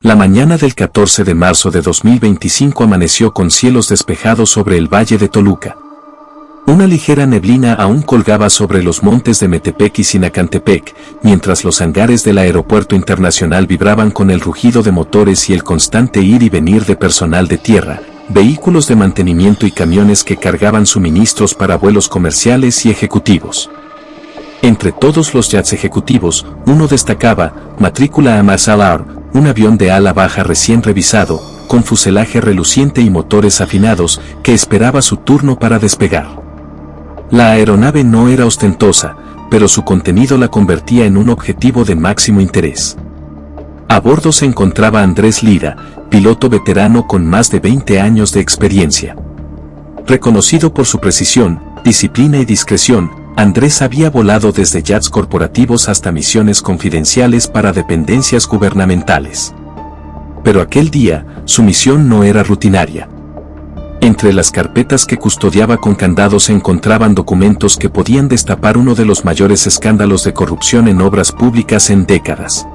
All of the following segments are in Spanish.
La mañana del 14 de marzo de 2025 amaneció con cielos despejados sobre el valle de Toluca. Una ligera neblina aún colgaba sobre los montes de Metepec y Sinacantepec, mientras los hangares del aeropuerto internacional vibraban con el rugido de motores y el constante ir y venir de personal de tierra, vehículos de mantenimiento y camiones que cargaban suministros para vuelos comerciales y ejecutivos. Entre todos los jets ejecutivos, uno destacaba, matrícula Amasalar, un avión de ala baja recién revisado, con fuselaje reluciente y motores afinados, que esperaba su turno para despegar. La aeronave no era ostentosa, pero su contenido la convertía en un objetivo de máximo interés. A bordo se encontraba Andrés Lira, piloto veterano con más de 20 años de experiencia. Reconocido por su precisión, disciplina y discreción, Andrés había volado desde jets corporativos hasta misiones confidenciales para dependencias gubernamentales. Pero aquel día, su misión no era rutinaria. Entre las carpetas que custodiaba con candado se encontraban documentos que podían destapar uno de los mayores escándalos de corrupción en obras públicas en décadas.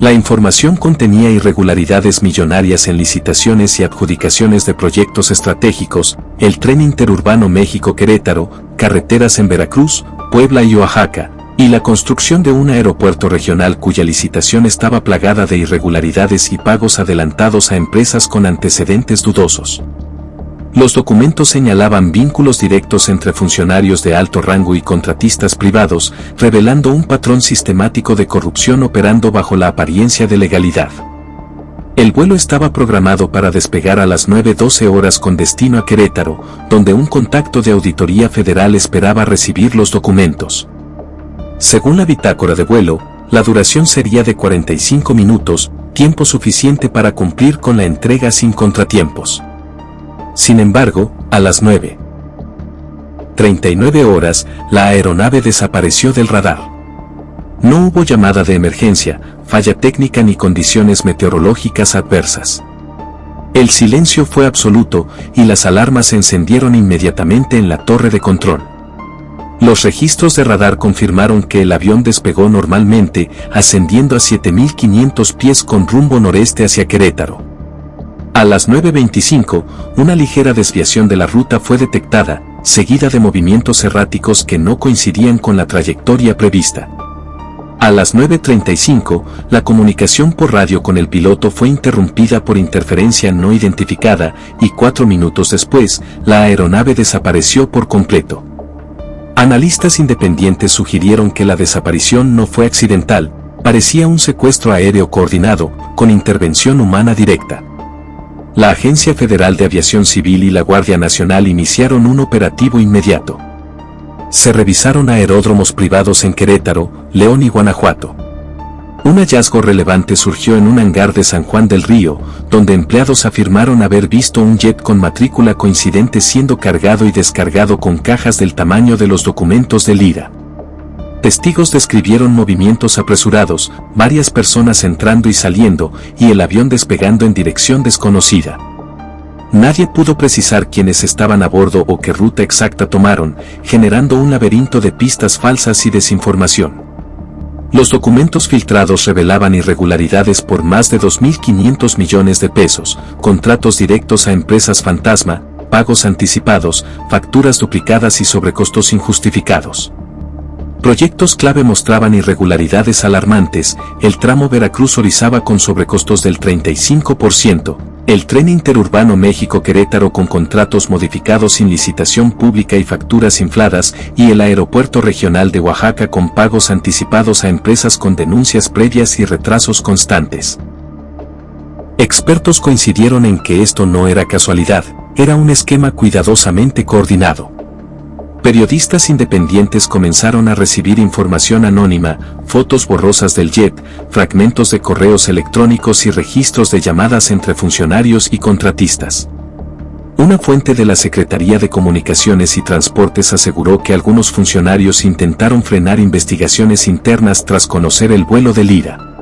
La información contenía irregularidades millonarias en licitaciones y adjudicaciones de proyectos estratégicos, el tren interurbano México-Querétaro, carreteras en Veracruz, Puebla y Oaxaca, y la construcción de un aeropuerto regional cuya licitación estaba plagada de irregularidades y pagos adelantados a empresas con antecedentes dudosos. Los documentos señalaban vínculos directos entre funcionarios de alto rango y contratistas privados, revelando un patrón sistemático de corrupción operando bajo la apariencia de legalidad. El vuelo estaba programado para despegar a las 9:12 horas con destino a Querétaro, donde un contacto de Auditoría Federal esperaba recibir los documentos. Según la bitácora de vuelo, la duración sería de 45 minutos, tiempo suficiente para cumplir con la entrega sin contratiempos. Sin embargo, a las 9:39 horas, la aeronave desapareció del radar. No hubo llamada de emergencia, falla técnica ni condiciones meteorológicas adversas. El silencio fue absoluto y las alarmas se encendieron inmediatamente en la torre de control. Los registros de radar confirmaron que el avión despegó normalmente, ascendiendo a 7.500 pies con rumbo noreste hacia Querétaro. A las 9:25, una ligera desviación de la ruta fue detectada, seguida de movimientos erráticos que no coincidían con la trayectoria prevista. A las 9:35, la comunicación por radio con el piloto fue interrumpida por interferencia no identificada y 4 minutos después, la aeronave desapareció por completo. Analistas independientes sugirieron que la desaparición no fue accidental, parecía un secuestro aéreo coordinado, con intervención humana directa. La Agencia Federal de Aviación Civil y la Guardia Nacional iniciaron un operativo inmediato. Se revisaron aeródromos privados en Querétaro, León y Guanajuato. Un hallazgo relevante surgió en un hangar de San Juan del Río, donde empleados afirmaron haber visto un jet con matrícula coincidente siendo cargado y descargado con cajas del tamaño de los documentos de Lira. Testigos describieron movimientos apresurados, varias personas entrando y saliendo, y el avión despegando en dirección desconocida. Nadie pudo precisar quiénes estaban a bordo o qué ruta exacta tomaron, generando un laberinto de pistas falsas y desinformación. Los documentos filtrados revelaban irregularidades por más de 2.500 millones de pesos, contratos directos a empresas fantasma, pagos anticipados, facturas duplicadas y sobrecostos injustificados. Proyectos clave mostraban irregularidades alarmantes, el tramo Veracruz-Orizaba con sobrecostos del 35%, el tren interurbano México-Querétaro con contratos modificados sin licitación pública y facturas infladas, y el aeropuerto regional de Oaxaca con pagos anticipados a empresas con denuncias previas y retrasos constantes. Expertos coincidieron en que esto no era casualidad, era un esquema cuidadosamente coordinado. Periodistas independientes comenzaron a recibir información anónima, fotos borrosas del jet, fragmentos de correos electrónicos y registros de llamadas entre funcionarios y contratistas. Una fuente de la Secretaría de Comunicaciones y Transportes aseguró que algunos funcionarios intentaron frenar investigaciones internas tras conocer el vuelo de Lira.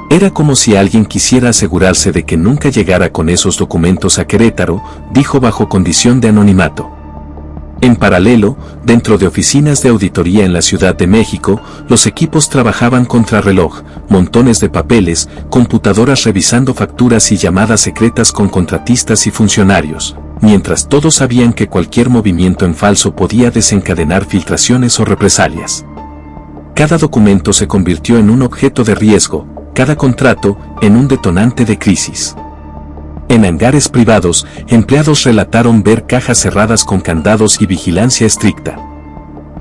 Era como si alguien quisiera asegurarse de que nunca llegara con esos documentos a Querétaro, dijo bajo condición de anonimato. En paralelo, dentro de oficinas de auditoría en la Ciudad de México, los equipos trabajaban contrarreloj, montones de papeles, computadoras revisando facturas y llamadas secretas con contratistas y funcionarios, mientras todos sabían que cualquier movimiento en falso podía desencadenar filtraciones o represalias. Cada documento se convirtió en un objeto de riesgo, cada contrato en un detonante de crisis. En hangares privados, empleados relataron ver cajas cerradas con candados y vigilancia estricta.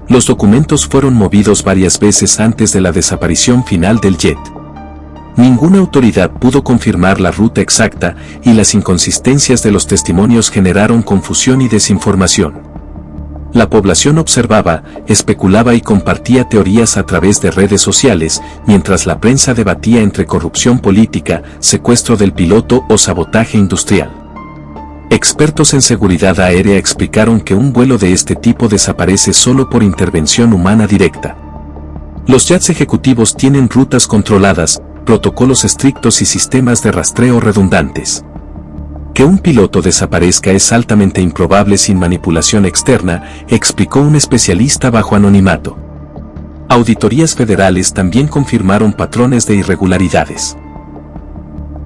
Los documentos fueron movidos varias veces antes de la desaparición final del jet. Ninguna autoridad pudo confirmar la ruta exacta y las inconsistencias de los testimonios generaron confusión y desinformación. La población observaba, especulaba y compartía teorías a través de redes sociales, mientras la prensa debatía entre corrupción política, secuestro del piloto o sabotaje industrial. Expertos en seguridad aérea explicaron que un vuelo de este tipo desaparece solo por intervención humana directa. Los jets ejecutivos tienen rutas controladas, protocolos estrictos y sistemas de rastreo redundantes. Que un piloto desaparezca es altamente improbable sin manipulación externa, explicó un especialista bajo anonimato. Auditorías federales también confirmaron patrones de irregularidades.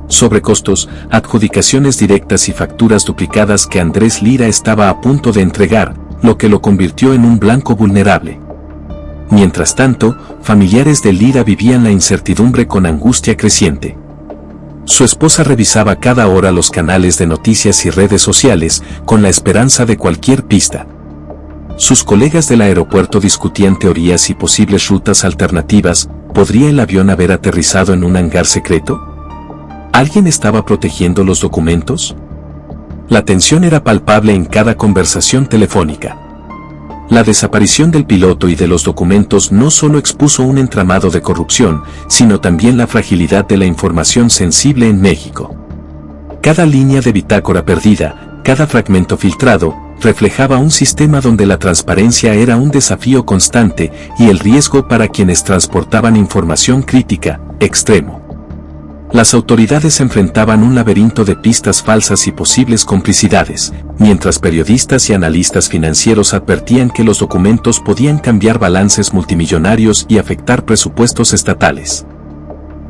Sobrecostos, adjudicaciones directas y facturas duplicadas que Andrés Lira estaba a punto de entregar, lo que lo convirtió en un blanco vulnerable. Mientras tanto, familiares de Lira vivían la incertidumbre con angustia creciente. Su esposa revisaba cada hora los canales de noticias y redes sociales, con la esperanza de cualquier pista. Sus colegas del aeropuerto discutían teorías y posibles rutas alternativas. ¿Podría el avión haber aterrizado en un hangar secreto? ¿Alguien estaba protegiendo los documentos? La tensión era palpable en cada conversación telefónica. La desaparición del piloto y de los documentos no solo expuso un entramado de corrupción, sino también la fragilidad de la información sensible en México. Cada línea de bitácora perdida, cada fragmento filtrado, reflejaba un sistema donde la transparencia era un desafío constante y el riesgo para quienes transportaban información crítica, extremo. Las autoridades enfrentaban un laberinto de pistas falsas y posibles complicidades, mientras periodistas y analistas financieros advertían que los documentos podían cambiar balances multimillonarios y afectar presupuestos estatales.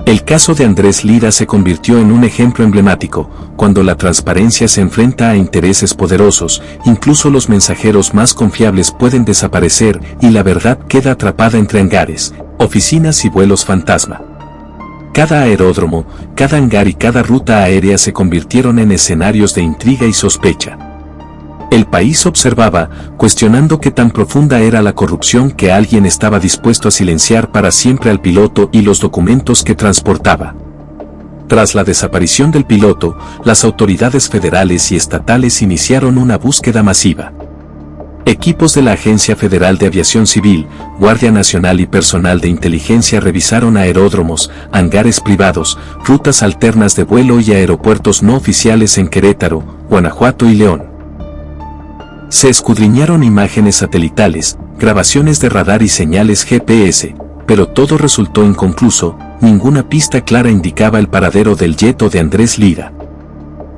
El caso de Andrés Lira se convirtió en un ejemplo emblemático. Cuando la transparencia se enfrenta a intereses poderosos, incluso los mensajeros más confiables pueden desaparecer y la verdad queda atrapada entre hangares, oficinas y vuelos fantasma. Cada aeródromo, cada hangar y cada ruta aérea se convirtieron en escenarios de intriga y sospecha. El país observaba, cuestionando qué tan profunda era la corrupción que alguien estaba dispuesto a silenciar para siempre al piloto y los documentos que transportaba. Tras la desaparición del piloto, las autoridades federales y estatales iniciaron una búsqueda masiva. Equipos de la Agencia Federal de Aviación Civil, Guardia Nacional y personal de inteligencia revisaron aeródromos, hangares privados, rutas alternas de vuelo y aeropuertos no oficiales en Querétaro, Guanajuato y León. Se escudriñaron imágenes satelitales, grabaciones de radar y señales GPS, pero todo resultó inconcluso. Ninguna pista clara indicaba el paradero del jet o de Andrés Lira.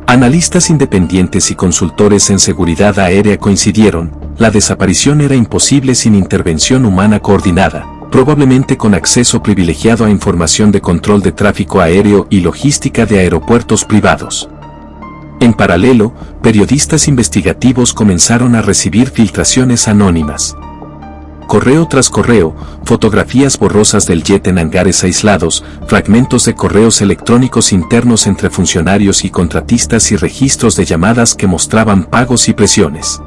Analistas independientes y consultores en seguridad aérea coincidieron, la desaparición era imposible sin intervención humana coordinada, probablemente con acceso privilegiado a información de control de tráfico aéreo y logística de aeropuertos privados. En paralelo, periodistas investigativos comenzaron a recibir filtraciones anónimas. Correo tras correo, fotografías borrosas del jet en hangares aislados, fragmentos de correos electrónicos internos entre funcionarios y contratistas y registros de llamadas que mostraban pagos y presiones.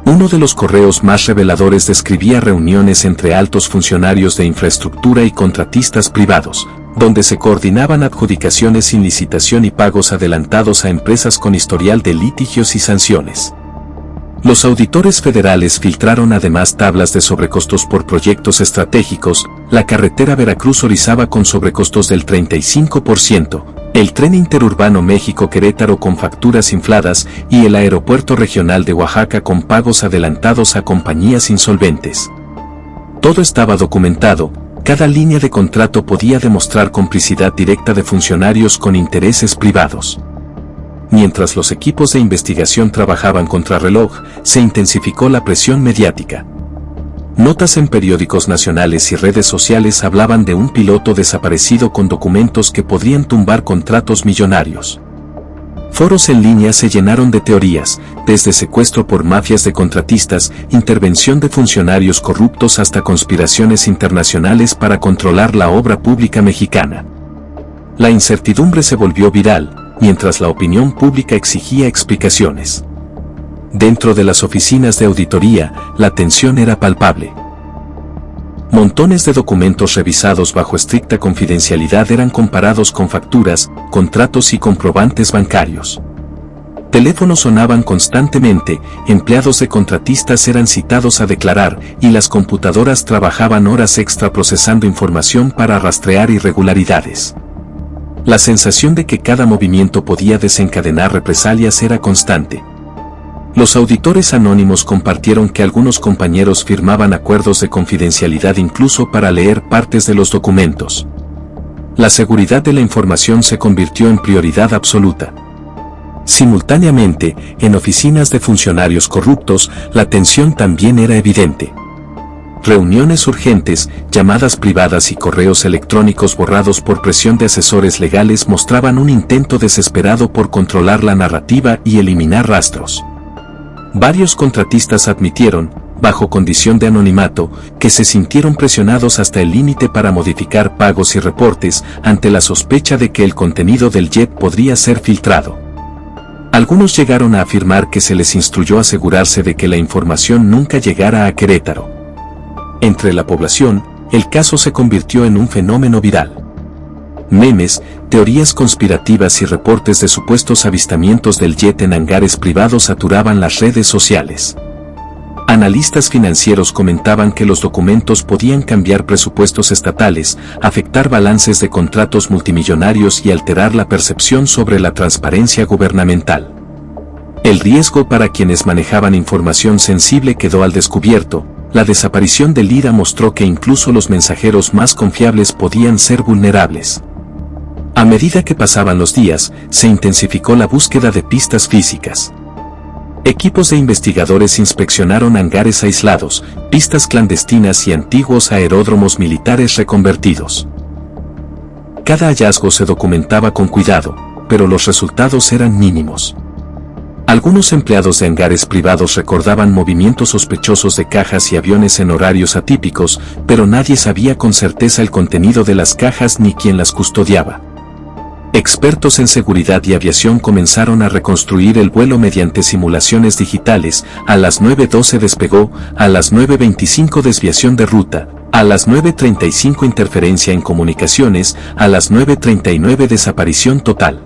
Uno de los correos más reveladores describía reuniones entre altos funcionarios de infraestructura y contratistas privados, donde se coordinaban adjudicaciones sin licitación y pagos adelantados a empresas con historial de litigios y sanciones. Los auditores federales filtraron además tablas de sobrecostos por proyectos estratégicos. La carretera Veracruz-Orizaba con sobrecostos del 35%, el tren interurbano México-Querétaro con facturas infladas y el aeropuerto regional de Oaxaca con pagos adelantados a compañías insolventes. Todo estaba documentado, cada línea de contrato podía demostrar complicidad directa de funcionarios con intereses privados. Mientras los equipos de investigación trabajaban contrarreloj, se intensificó la presión mediática. Notas en periódicos nacionales y redes sociales hablaban de un piloto desaparecido con documentos que podrían tumbar contratos millonarios. Foros en línea se llenaron de teorías, desde secuestro por mafias de contratistas, intervención de funcionarios corruptos hasta conspiraciones internacionales para controlar la obra pública mexicana. La incertidumbre se volvió viral, mientras la opinión pública exigía explicaciones. Dentro de las oficinas de auditoría, la tensión era palpable. Montones de documentos revisados bajo estricta confidencialidad eran comparados con facturas, contratos y comprobantes bancarios. Teléfonos sonaban constantemente, empleados de contratistas eran citados a declarar, y las computadoras trabajaban horas extra procesando información para rastrear irregularidades. La sensación de que cada movimiento podía desencadenar represalias era constante. Los auditores anónimos compartieron que algunos compañeros firmaban acuerdos de confidencialidad incluso para leer partes de los documentos. La seguridad de la información se convirtió en prioridad absoluta. Simultáneamente, en oficinas de funcionarios corruptos, la tensión también era evidente. Reuniones urgentes, llamadas privadas y correos electrónicos borrados por presión de asesores legales mostraban un intento desesperado por controlar la narrativa y eliminar rastros. Varios contratistas admitieron, bajo condición de anonimato, que se sintieron presionados hasta el límite para modificar pagos y reportes ante la sospecha de que el contenido del JET podría ser filtrado. Algunos llegaron a afirmar que se les instruyó asegurarse de que la información nunca llegara a Querétaro. Entre la población, el caso se convirtió en un fenómeno viral. Memes, teorías conspirativas y reportes de supuestos avistamientos del jet en hangares privados saturaban las redes sociales. Analistas financieros comentaban que los documentos podían cambiar presupuestos estatales, afectar balances de contratos multimillonarios y alterar la percepción sobre la transparencia gubernamental. El riesgo para quienes manejaban información sensible quedó al descubierto. La desaparición de Lira mostró que incluso los mensajeros más confiables podían ser vulnerables. A medida que pasaban los días, se intensificó la búsqueda de pistas físicas. Equipos de investigadores inspeccionaron hangares aislados, pistas clandestinas y antiguos aeródromos militares reconvertidos. Cada hallazgo se documentaba con cuidado, pero los resultados eran mínimos. Algunos empleados de hangares privados recordaban movimientos sospechosos de cajas y aviones en horarios atípicos, pero nadie sabía con certeza el contenido de las cajas ni quién las custodiaba. Expertos en seguridad y aviación comenzaron a reconstruir el vuelo mediante simulaciones digitales. A las 9:12 despegó, a las 9:25 desviación de ruta, a las 9:35 interferencia en comunicaciones, a las 9:39 desaparición total.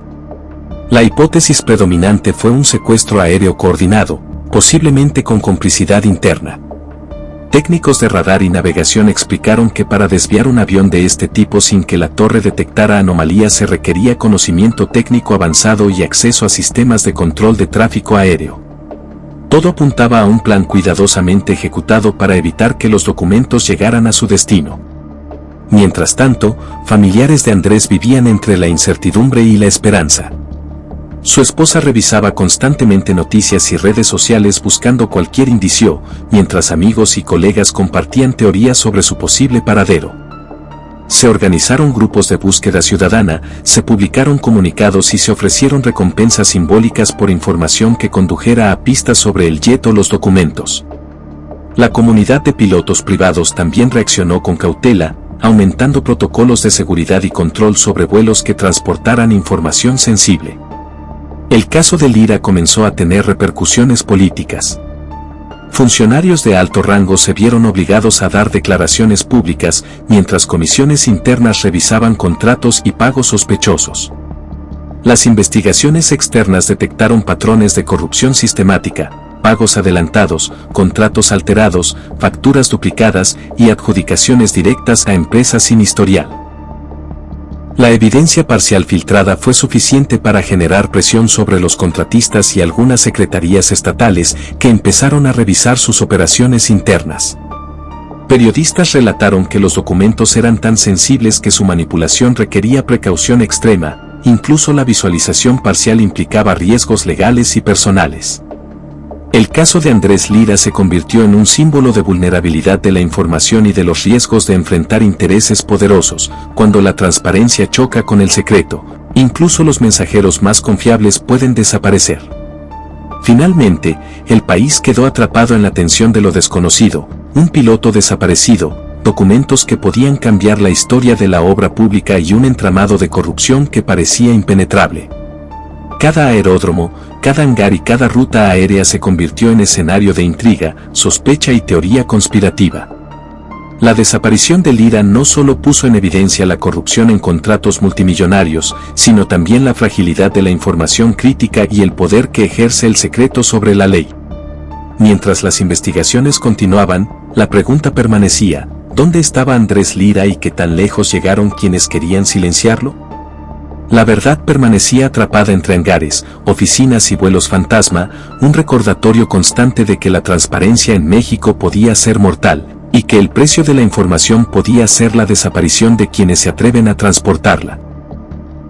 La hipótesis predominante fue un secuestro aéreo coordinado, posiblemente con complicidad interna. Técnicos de radar y navegación explicaron que para desviar un avión de este tipo sin que la torre detectara anomalías se requería conocimiento técnico avanzado y acceso a sistemas de control de tráfico aéreo. Todo apuntaba a un plan cuidadosamente ejecutado para evitar que los documentos llegaran a su destino. Mientras tanto, familiares de Andrés vivían entre la incertidumbre y la esperanza. Su esposa revisaba constantemente noticias y redes sociales buscando cualquier indicio, mientras amigos y colegas compartían teorías sobre su posible paradero. Se organizaron grupos de búsqueda ciudadana, se publicaron comunicados y se ofrecieron recompensas simbólicas por información que condujera a pistas sobre el jet o los documentos. La comunidad de pilotos privados también reaccionó con cautela, aumentando protocolos de seguridad y control sobre vuelos que transportaran información sensible. El caso de Lira comenzó a tener repercusiones políticas. Funcionarios de alto rango se vieron obligados a dar declaraciones públicas, mientras comisiones internas revisaban contratos y pagos sospechosos. Las investigaciones externas detectaron patrones de corrupción sistemática, pagos adelantados, contratos alterados, facturas duplicadas y adjudicaciones directas a empresas sin historial. La evidencia parcial filtrada fue suficiente para generar presión sobre los contratistas y algunas secretarías estatales que empezaron a revisar sus operaciones internas. Periodistas relataron que los documentos eran tan sensibles que su manipulación requería precaución extrema, incluso la visualización parcial implicaba riesgos legales y personales. El caso de Andrés Lira se convirtió en un símbolo de vulnerabilidad de la información y de los riesgos de enfrentar intereses poderosos. Cuando la transparencia choca con el secreto, incluso los mensajeros más confiables pueden desaparecer. Finalmente, el país quedó atrapado en la tensión de lo desconocido, un piloto desaparecido, documentos que podían cambiar la historia de la obra pública y un entramado de corrupción que parecía impenetrable. Cada aeródromo, cada hangar y cada ruta aérea se convirtió en escenario de intriga, sospecha y teoría conspirativa. La desaparición de Lira no solo puso en evidencia la corrupción en contratos multimillonarios, sino también la fragilidad de la información crítica y el poder que ejerce el secreto sobre la ley. Mientras las investigaciones continuaban, la pregunta permanecía: ¿dónde estaba Andrés Lira y qué tan lejos llegaron quienes querían silenciarlo? La verdad permanecía atrapada entre hangares, oficinas y vuelos fantasma, un recordatorio constante de que la transparencia en México podía ser mortal, y que el precio de la información podía ser la desaparición de quienes se atreven a transportarla.